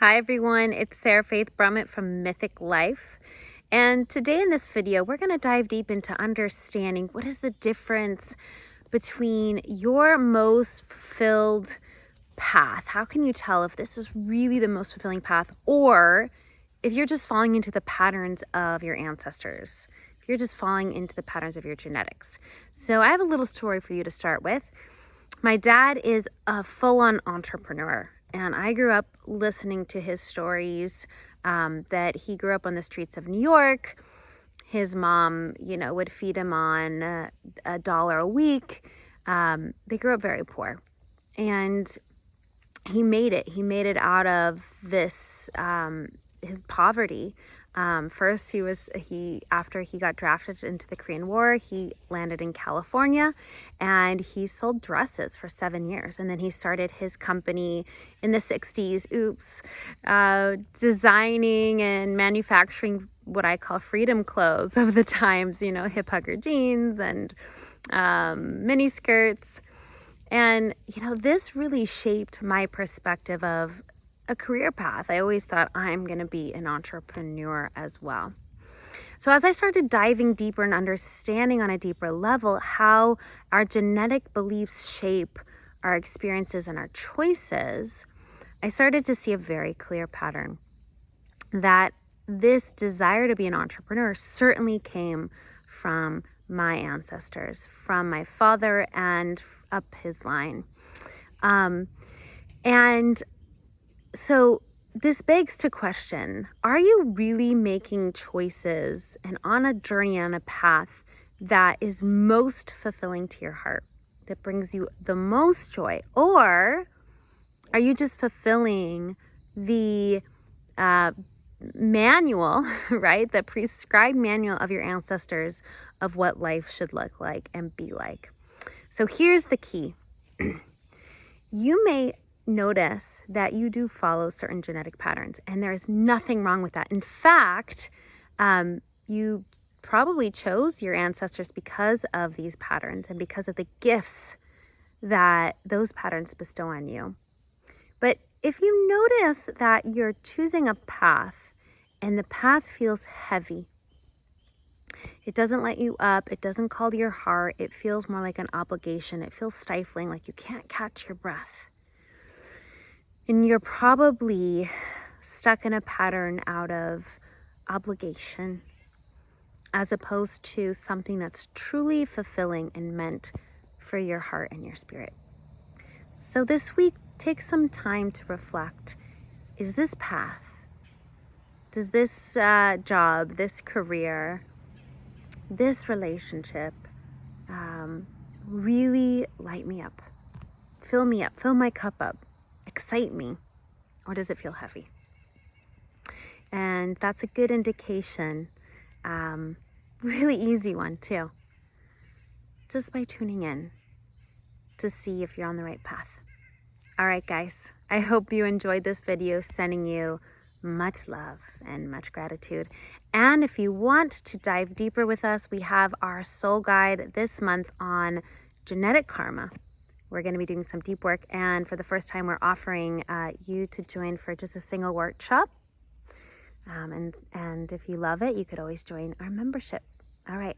Hi everyone, it's Sarah Faith Brummett from Mythic Life. And today in this video, we're going to dive deep into understanding what is the difference between your most fulfilled path. How can you tell if this is really the most fulfilling path, or if you're just falling into the patterns of your ancestors, if you're just falling into the patterns of your genetics. So I have a little story for you to start with. My dad is a full-on entrepreneur, and I grew up listening to his stories that he grew up on the streets of New York. His mom, would feed him on $1 a week. They grew up very poor, and he made it. He made it out of this his poverty. First, after he got drafted into the Korean War, he landed in California and he sold dresses for 7 years. And then he started his company in the 60s, designing and manufacturing what I call freedom clothes of the times, hip hugger jeans and mini skirts. And, this really shaped my perspective of a career path. I always thought I'm going to be an entrepreneur as well. So as I started diving deeper and understanding on a deeper level how our genetic beliefs shape our experiences and our choices, I started to see a very clear pattern that this desire to be an entrepreneur certainly came from my ancestors, from my father and up his line. So this begs to question, are you really making choices and on a journey, on a path that is most fulfilling to your heart, that brings you the most joy? Or are you just fulfilling the manual, right? The prescribed manual of your ancestors of what life should look like and be like? So here's the key. You may notice that you do follow certain genetic patterns, and there is nothing wrong with that. In fact, you probably chose your ancestors because of these patterns and because of the gifts that those patterns bestow on you. But if you notice that you're choosing a path and the path feels heavy, it doesn't light you up, it doesn't call to your heart, it feels more like an obligation, it feels stifling, like you can't catch your breath, and you're probably stuck in a pattern out of obligation as opposed to something that's truly fulfilling and meant for your heart and your spirit. So this week, take some time to reflect. Is this path, does this job, this career, this relationship really light me up, fill my cup up, excite me, or does it feel heavy? And that's a good indication, really easy one too, just by tuning in to see if you're on the right path. All right, guys, I hope you enjoyed this video, sending you much love and much gratitude. And if you want to dive deeper with us, we have our Soul Guide this month on genetic karma. We're going to be doing some deep work, and for the first time, we're offering you to join for just a single workshop. And if you love it, you could always join our membership. All right,